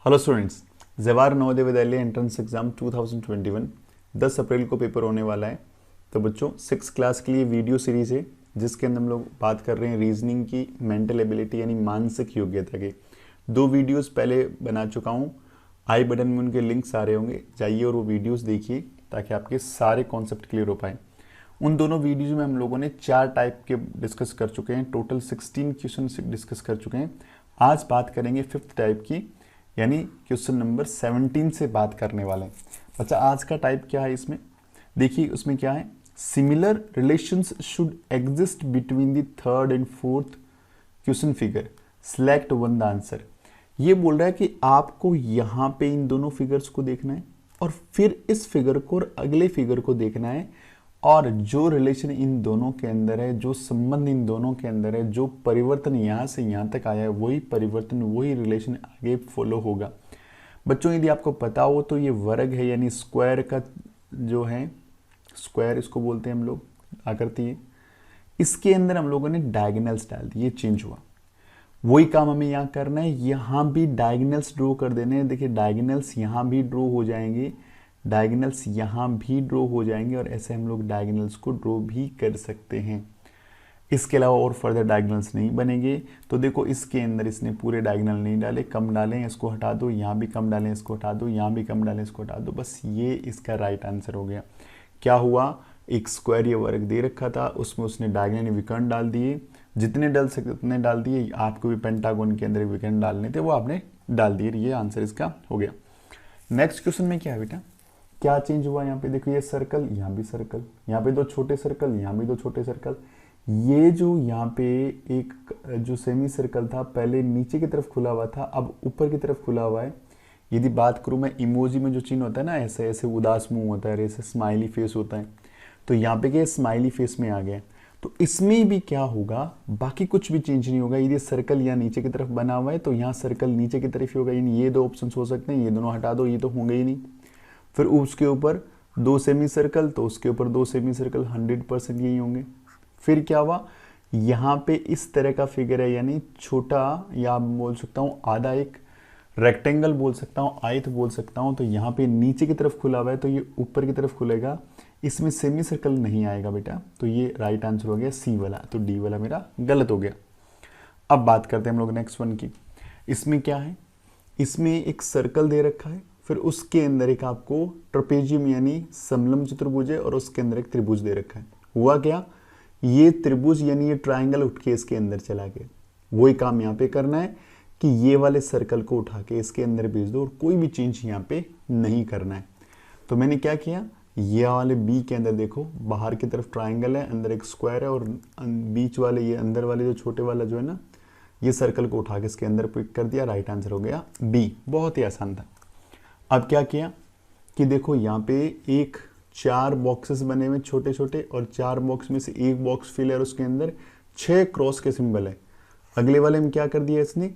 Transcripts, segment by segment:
Hello students, Jawahar Navodaya Vidyalaya entrance exam 2021 10 अप्रैल को paper होने वाला है। तो बच्चों 6 क्लास के लिए वीडियो सीरीज है जिसके अंदर हम लोग बात कर रहे हैं रीजनिंग की, मेंटल एबिलिटी यानी मानसिक योग्यता के। 2 वीडियोस पहले बना चुका हूँ, आई बटन में उनके लिंक्स आ रहे होंगे, जाइए और वो वीडियोस देखिए ताकि आपके सारे कॉन्सेप्ट क्लियर हो पाए। उन दोनों वीडियोज में हम लोगों ने 4 टाइप के डिस्कस कर चुके हैं, टोटल 16 क्वेश्चन डिस्कस कर चुके हैं। आज बात करेंगे 5th टाइप की, यानी क्वेश्चन नंबर 17 से बात करने वाले हैं। बच्चा आज का टाइप क्या है इसमें देखिए, उसमें क्या है, similar relations should exist between the third and fourth question figure, select one the answer. ये बोल रहा है कि आपको यहाँ पे इन दोनों फिगर्स को देखना है और फिर इस फिगर को और अगले फिगर को देखना है, और जो रिलेशन इन दोनों के अंदर है, जो संबंध इन दोनों के अंदर है, जो परिवर्तन यहाँ से यहाँ तक आया है, वही परिवर्तन वही रिलेशन आगे फॉलो होगा। बच्चों यदि आपको पता हो तो ये वर्ग है, यानी स्क्वायर का जो है, स्क्वायर इसको बोलते हैं हम लोग, आकृति है। इसके अंदर हम लोगों ने डायगोनल्स डाल दिए, चेंज हुआ। वही काम हमें यहाँ करना है, यहाँ भी डायगोनल्स ड्रॉ कर देने हैं। देखिए डायगोनल्स यहाँ भी ड्रॉ हो जाएंगे, डायगोनल्स यहाँ भी ड्रॉ हो जाएंगे, और ऐसे हम लोग डायगोनल्स को ड्रॉ भी कर सकते हैं। इसके अलावा और फर्दर डायगोनल्स नहीं बनेंगे। तो देखो इसके अंदर इसने पूरे डायगोनल नहीं डाले, कम डालें, इसको हटा दो, यहाँ भी कम डालें, इसको हटा दो, यहाँ भी कम डालें, इसको हटा दो। बस ये इसका राइट आंसर हो गया। क्या हुआ, एक स्क्वायर या वर्ग दे रखा था, उसमें उसने डायगोनल विकर्ण डाल दिए, जितने डाल सकते उतने डाल दिए। आपको भी पेंटागन के अंदर विकर्ण डालने थे, वो आपने डाल दिए। ये आंसर इसका हो गया। नेक्स्ट क्वेश्चन में क्या है बेटा, क्या चेंज हुआ यहाँ पे, देखो ये सर्कल, यहाँ भी सर्कल, यहाँ पे 2 छोटे सर्कल, यहाँ भी 2 छोटे सर्कल। ये जो यहाँ पे एक जो सेमी सर्कल था पहले नीचे की तरफ खुला हुआ था, अब ऊपर की तरफ खुला हुआ है। यदि बात करूँ मैं इमोजी में जो चिन्ह होता है ना, ऐसे ऐसे उदास मुंह होता है, ऐसे स्माइली फेस होता है, तो यहाँ पे क्या स्माइली फेस में आ गया। तो इसमें भी क्या होगा, बाकी कुछ भी चेंज नहीं होगा। यदि सर्कल यहाँ नीचे की तरफ बना हुआ है तो यहाँ सर्कल नीचे की तरफ ही होगा, यानी ये 2 ऑप्शन हो सकते हैं, ये दोनों हटा दो, ये तो होंगे ही नहीं। फिर उसके ऊपर 2 सेमी सर्कल, तो उसके ऊपर 2 सेमी सर्कल, 100% यही होंगे। फिर क्या हुआ, यहाँ पे इस तरह का फिगर है, यानी छोटा, या बोल सकता हूँ आधा, एक रेक्टेंगल बोल सकता हूँ, आयत बोल सकता हूँ। तो यहाँ पे नीचे की तरफ खुला हुआ है, तो ये ऊपर की तरफ खुलेगा, इसमें सेमी सर्कल नहीं आएगा बेटा। तो ये राइट आंसर हो गया सी वाला, तो डी वाला मेरा गलत हो गया। अब बात करते हैं हम लोग नेक्स्ट वन की। इसमें क्या है, इसमें एक सर्कल दे रखा है, फिर उसके अंदर एक आपको ट्रपेजियम यानी समलंब चतुर्भुज है, और उसके अंदर एक त्रिभुज दे रखा है। हुआ क्या, ये त्रिभुज यानी ये ट्रायंगल उठ के इसके अंदर चला गया। वही काम यहाँ पे करना है कि ये वाले सर्कल को उठा के इसके अंदर भेज दो, और कोई भी चेंज यहाँ पे नहीं करना है। तो मैंने क्या किया, ये वाले बी के अंदर देखो, बाहर की तरफ ट्राइंगल है, अंदर एक स्क्वायर है, और बीच वाले ये अंदर वाले जो छोटे वाला जो है ना, ये सर्कल को उठा के इसके अंदर पिक कर दिया। राइट आंसर हो गया बी। बहुत ही आसान था। अब क्या किया कि देखो यहाँ पे एक 4 बॉक्सेस बने हुए छोटे छोटे, और 4 बॉक्स में से एक बॉक्स फिल है और उसके अंदर 6 क्रॉस के सिंबल है। अगले वाले में क्या कर दिया इसने,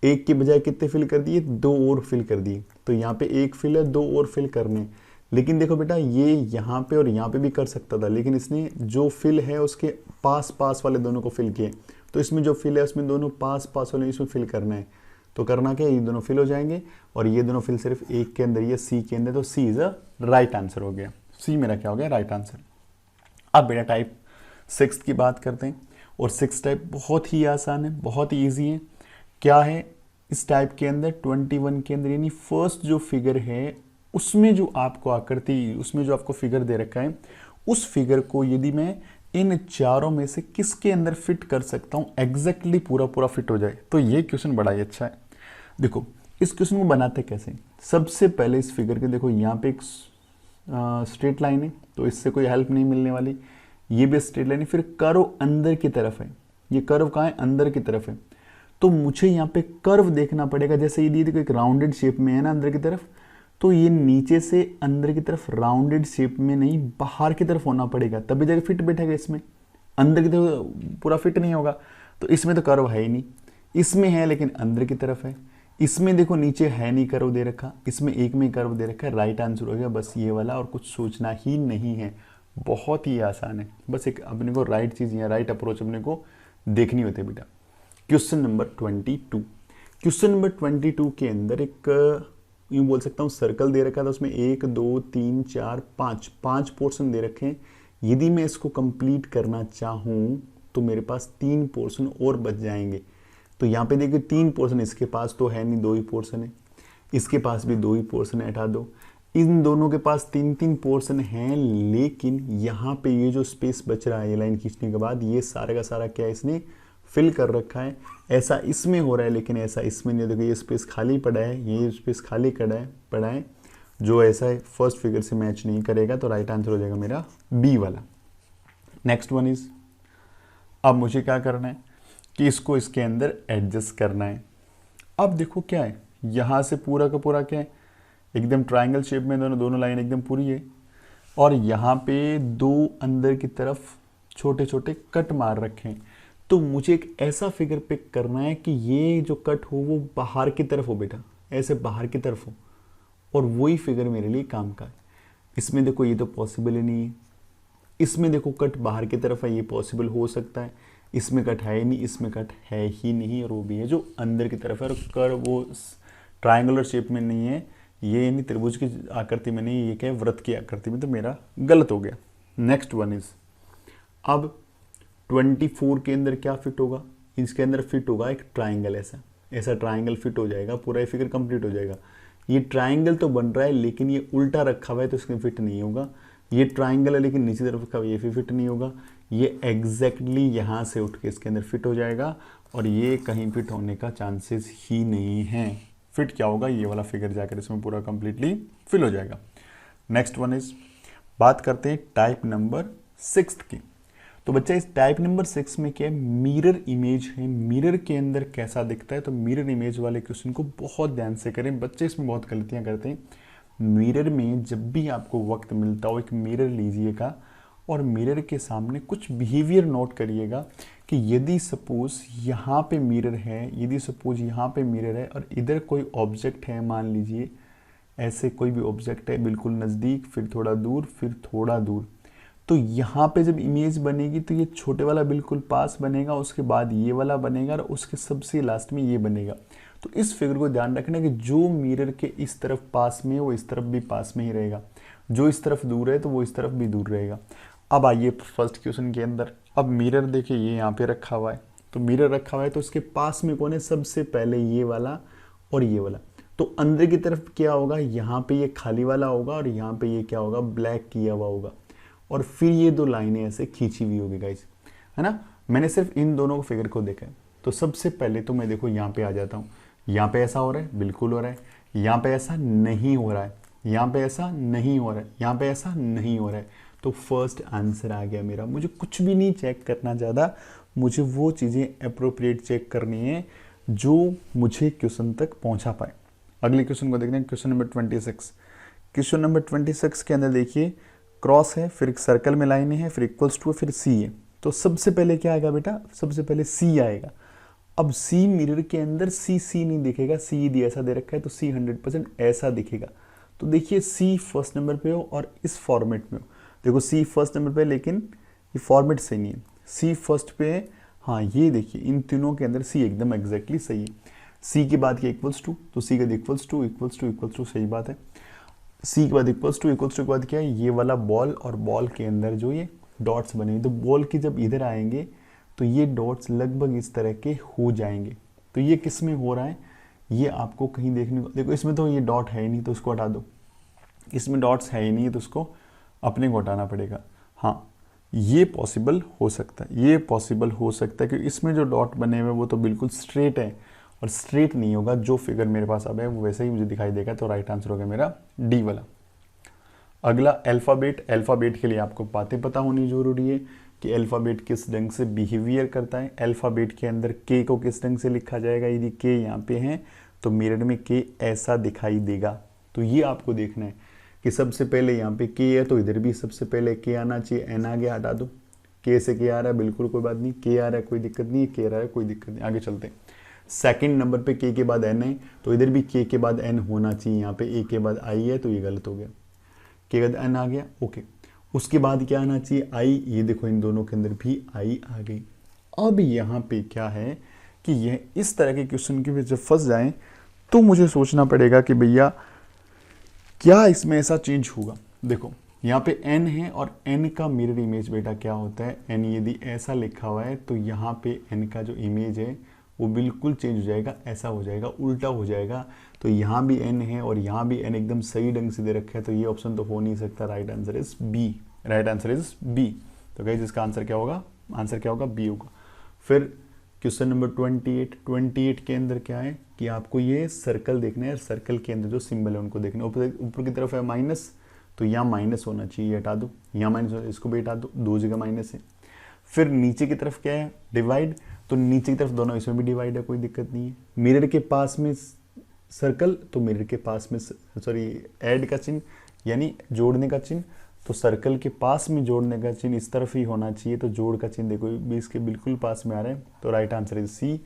एक की बजाय कितने फिल कर दिए, 2 और फिल कर दिए। तो यहाँ पे एक फिल है, 2 और फिल करने। लेकिन देखो बेटा, ये यहाँ पे और यहाँ पे भी कर सकता था, लेकिन इसने जो फिल है उसके पास पास वाले दोनों को फिल किए। तो इसमें जो फिल है उसमें दोनों पास पास वाले इसमें फिल करना है। तो करना क्या, ये दोनों फिल हो जाएंगे, और ये दोनों फिल सिर्फ एक के अंदर, ये सी के अंदर। तो सी इज अ राइट आंसर हो गया। सी मेरा क्या हो गया, राइट आंसर। अब बेटा टाइप 6 की बात करते हैं, और 6 टाइप बहुत ही आसान है, बहुत ही ईजी है। क्या है इस टाइप के अंदर, 21 के अंदर, यानी फर्स्ट जो फिगर है उसमें जो आपको आकृति, उसमें जो आपको फिगर दे रखा है, उस फिगर को यदि मैं इन चारों में से किसके अंदर फिट कर सकता हूं, एग्जैक्टली पूरा पूरा फिट हो जाए, तो ये क्वेश्चन बड़ा ही अच्छा है। देखो इस क्वेश्चन को बनाते कैसे, सबसे पहले इस फिगर के देखो, यहाँ पे एक स्ट्रेट लाइन है, तो इससे कोई हेल्प नहीं मिलने वाली। ये भी स्ट्रेट लाइन है, फिर कर्व अंदर की तरफ है, ये कर्व कहाँ है, अंदर की तरफ है। तो मुझे यहाँ पे कर्व देखना पड़ेगा, जैसे ये देखो एक राउंडेड शेप में है ना अंदर की तरफ, तो ये नीचे से अंदर की तरफ राउंडेड शेप में नहीं, बाहर की तरफ होना पड़ेगा, तभी जाके फिट बैठेगा। इसमें अंदर की तरफ पूरा फिट नहीं होगा, तो इसमें तो कर्व है ही नहीं। इसमें है लेकिन अंदर की तरफ है। इसमें देखो नीचे है नहीं कर्व दे रखा, इसमें एक में कर्व दे रखा है। राइट आंसर हो गया बस ये वाला, और कुछ सोचना ही नहीं है, बहुत ही आसान है। बस एक अपने को राइट चीज़ या राइट अप्रोच अपने को देखनी होती है बेटा। क्वेश्चन नंबर 22, क्वेश्चन नंबर 22 के अंदर एक यूँ बोल सकता हूँ सर्कल दे रखा था, उसमें 1 2 3 4 5 पोर्शन दे रखे हैं। यदि मैं इसको कंप्लीट करना चाहूँ तो मेरे पास 3 पोर्शन और बच जाएंगे। तो यहाँ पे देखिए 3 पोर्शन, इसके पास तो है नहीं, 2 ही पोर्शन है, इसके पास भी 2 ही पोर्शन है, हटा दो। इन दोनों के पास 3 पोर्शन हैं, लेकिन यहाँ पे ये जो स्पेस बच रहा है ये लाइन खींचने के बाद, ये सारा का सारा क्या है, इसने फिल कर रखा है। ऐसा इसमें हो रहा है लेकिन ऐसा इसमें नहीं। देखो ये स्पेस खाली पड़ा है, ये स्पेस खाली पड़ा है, जो ऐसा है फर्स्ट फिगर से मैच नहीं करेगा, तो राइट आंसर हो जाएगा मेरा बी वाला। नेक्स्ट वन इज, अब मुझे क्या करना है कि इसको इसके अंदर एडजस्ट करना है। अब देखो क्या है, यहाँ से पूरा का पूरा क्या है, एकदम ट्रायंगल शेप में दोनों लाइन एकदम पूरी है, और यहाँ पे 2 अंदर की तरफ छोटे छोटे कट मार रखे हैं। तो मुझे एक ऐसा फिगर पिक करना है कि ये जो कट हो वो बाहर की तरफ हो बेटा, ऐसे बाहर की तरफ हो, और वही फिगर मेरे लिए काम का है। इसमें देखो ये तो पॉसिबल ही नहीं है, इसमें देखो कट बाहर की तरफ है, ये पॉसिबल हो सकता है, इसमें कट है ही नहीं, इसमें कट है ही नहीं, और वो भी है जो अंदर की तरफ है, और कर वो ट्रायंगुलर शेप में नहीं है, ये नहीं त्रिभुज की आकृति में नहीं, ये क्या है वृत्त की आकृति में, तो मेरा गलत हो गया। नेक्स्ट वन इज, अब 24 के अंदर क्या फिट होगा, इसके अंदर फिट होगा एक ट्राइंगल, ऐसा ट्राइंगल फिट हो जाएगा, पूरा ये फिगर कंप्लीट हो जाएगा। ये ट्राइंगल तो बन रहा है लेकिन ये उल्टा रखा हुआ है तो इसमें फिट नहीं होगा। ये ट्राइंगल है लेकिन नीचे तरफ का, ये भी फिट नहीं होगा। ये एग्जैक्टली यहाँ से उठ के इसके अंदर फिट हो जाएगा, और ये कहीं फिट होने का चांसेस ही नहीं है। फिट क्या होगा, ये वाला फिगर जाकर इसमें पूरा कंप्लीटली फिल हो जाएगा। नेक्स्ट वन इज, बात करते हैं टाइप नंबर 6 की। तो बच्चा इस टाइप नंबर 6 में क्या है, मिरर इमेज है। मिरर के अंदर कैसा दिखता है, तो मिरर इमेज वाले क्वेश्चन को बहुत ध्यान से करें, बच्चे इसमें बहुत गलतियां करते हैं। मिरर में जब भी आपको वक्त मिलता हो एक मिरर लीजिएगा, और मिरर के सामने कुछ बिहेवियर नोट करिएगा कि यदि सपोज यहाँ पे मिरर है, यदि सपोज यहाँ पे मिरर है और इधर कोई ऑब्जेक्ट है, मान लीजिए ऐसे कोई भी ऑब्जेक्ट है, बिल्कुल नज़दीक, फिर थोड़ा दूर, फिर थोड़ा दूर, तो यहाँ पे जब इमेज बनेगी तो ये छोटे वाला बिल्कुल पास बनेगा, उसके बाद ये वाला बनेगा, और उसके सबसे लास्ट में ये बनेगा। तो इस फिगर को ध्यान रखना कि जो मिरर के इस तरफ पास में है वो इस तरफ भी पास में ही रहेगा, जो इस तरफ दूर है तो वो इस तरफ भी दूर रहेगा। अब आइए फर्स्ट क्वेश्चन के अंदर, अब मिरर देखिए ये यहाँ पे रखा हुआ है, तो मिरर रखा हुआ है तो उसके पास में कौन है, सबसे पहले ये वाला और ये वाला। तो अंदर की तरफ क्या होगा, यहाँ पे ये खाली वाला होगा, और यहाँ पे ये क्या होगा, ब्लैक किया हुआ होगा, और फिर ये 2 लाइनें ऐसे खींची हुई होगी गाइस, है ना। मैंने सिर्फ इन दोनों फिगर को देखा है। तो सबसे पहले तो मैं देखो यहाँ पे आ जाता हूँ, यहाँ पे ऐसा हो रहा है, बिल्कुल हो रहा है, यहाँ पे ऐसा नहीं हो रहा है, यहाँ पे ऐसा नहीं हो रहा है, यहाँ पे ऐसा नहीं हो रहा है, तो फर्स्ट आंसर आ गया मेरा। मुझे कुछ भी नहीं चेक करना ज़्यादा, मुझे वो चीज़ें अप्रोप्रिएट चेक करनी है जो मुझे क्वेश्चन तक पहुँचा पाए। अगले क्वेश्चन को देखते हैं, क्वेश्चन नंबर 26। क्वेश्चन नंबर 26 के अंदर देखिए क्रॉस है, फिर एक सर्कल में लाइनें हैं, फिर इक्वल्स टू है, फिर सी है। तो सबसे पहले क्या आएगा बेटा, सबसे पहले सी आएगा। अब सी मिरर के अंदर सी नहीं दिखेगा, सी यदि ऐसा दे रखा है तो सी 100% ऐसा दिखेगा। तो देखिए सी फर्स्ट नंबर पे हो और इस फॉर्मेट में हो। देखो सी फर्स्ट नंबर पे, लेकिन ये फॉर्मेट सही नहीं है, सी फर्स्ट पे है, हाँ ये देखिए इन तीनों के अंदर सी एकदम एग्जैक्टली सही है। सी के बाद क्या इक्वल्स टू, तो सी का equals to equals to equals to, सही बात है। सी के बाद इक्वल्स टू के बाद क्या है, ये वाला बॉल, और बॉल के अंदर जो ये डॉट्स बनेंगे, तो बॉल की जब इधर आएंगे तो ये डॉट्स लगभग इस तरह के हो जाएंगे। तो ये किस में हो रहा है, ये आपको कहीं देखने को, देखो इसमें तो ये डॉट है ही नहीं तो उसको हटा दो, इसमें डॉट्स है ही नहीं तो उसको अपने को हटाना पड़ेगा। हाँ ये पॉसिबल हो सकता है, ये पॉसिबल हो सकता है, क्योंकि इसमें जो डॉट बने हुए वो तो बिल्कुल स्ट्रेट है, और स्ट्रेट नहीं होगा, जो फिगर मेरे पास अब है वो वैसे ही मुझे दिखाई देगा। तो राइट आंसर हो गया मेरा डी वाला। अगला अल्फ़ाबेट, अल्फ़ाबेट के लिए आपको बातें पता होनी जरूरी है कि अल्फ़ाबेट किस ढंग से बिहेवियर करता है। अल्फ़ाबेट के अंदर के को किस ढंग से लिखा जाएगा, यदि के यहाँ पे है तो मिरर में के ऐसा दिखाई देगा। तो ये आपको देखना है कि सबसे पहले यहाँ पे के है तो इधर भी सबसे पहले के आना चाहिए, एन आ गया हटा दो, के से के आ रहा है बिल्कुल कोई बात नहीं, के आ रहा है कोई दिक्कत नहीं है, के आ रहा है कोई दिक्कत नहीं, आगे चलते हैं। सेकंड नंबर पे के बाद एन है तो इधर भी के बाद एन होना चाहिए, यहाँ पे ए के बाद आई है तो ये गलत हो गया, के बाद एन आ गया, ओके। उसके बाद क्या आना चाहिए, आई, ये देखो इन दोनों के अंदर भी आई आ गई। अब यहाँ पे क्या है, कि यह इस तरह के क्वेश्चन के जब फंस जाएं तो मुझे सोचना पड़ेगा कि भैया क्या इसमें ऐसा चेंज होगा। देखो यहाँ पे n है और n का मिरर इमेज बेटा क्या होता है, n यदि ऐसा लिखा हुआ है तो यहाँ पे n का जो इमेज है वो बिल्कुल चेंज हो जाएगा, ऐसा हो जाएगा, उल्टा हो जाएगा। तो यहाँ भी n है और यहाँ भी n एकदम सही ढंग से दे रखा है, तो ये ऑप्शन तो हो नहीं सकता। Right answer is B, right answer is B. तो गाइस इसका आंसर क्या होगा, आंसर क्या होगा, बी होगा। फिर क्वेश्चन नंबर 28 के अंदर क्या है कि आपको ये सर्कल देखना है, सर्कल के अंदर जो सिंबल है उनको देखना है। ऊपर की तरफ है माइनस, तो यहाँ माइनस होना चाहिए, हटा दो, यहाँ माइनस, इसको भी हटा दो, दो जगह माइनस है। फिर नीचे की तरफ क्या है, डिवाइड, तो नीचे की तरफ दोनों, इसमें भी डिवाइड है, कोई दिक्कत नहीं है। मिरर के पास में सर्कल, तो मिरर के पास में सॉरी ऐड का चिन्ह यानी जोड़ने का चिन्ह, तो सर्कल के पास में जोड़ने का चिन्ह इस तरफ ही होना चाहिए, तो जोड़ का चिन्ह देखो इसके बिल्कुल पास में आ रहा है, तो राइट आंसर इज सी।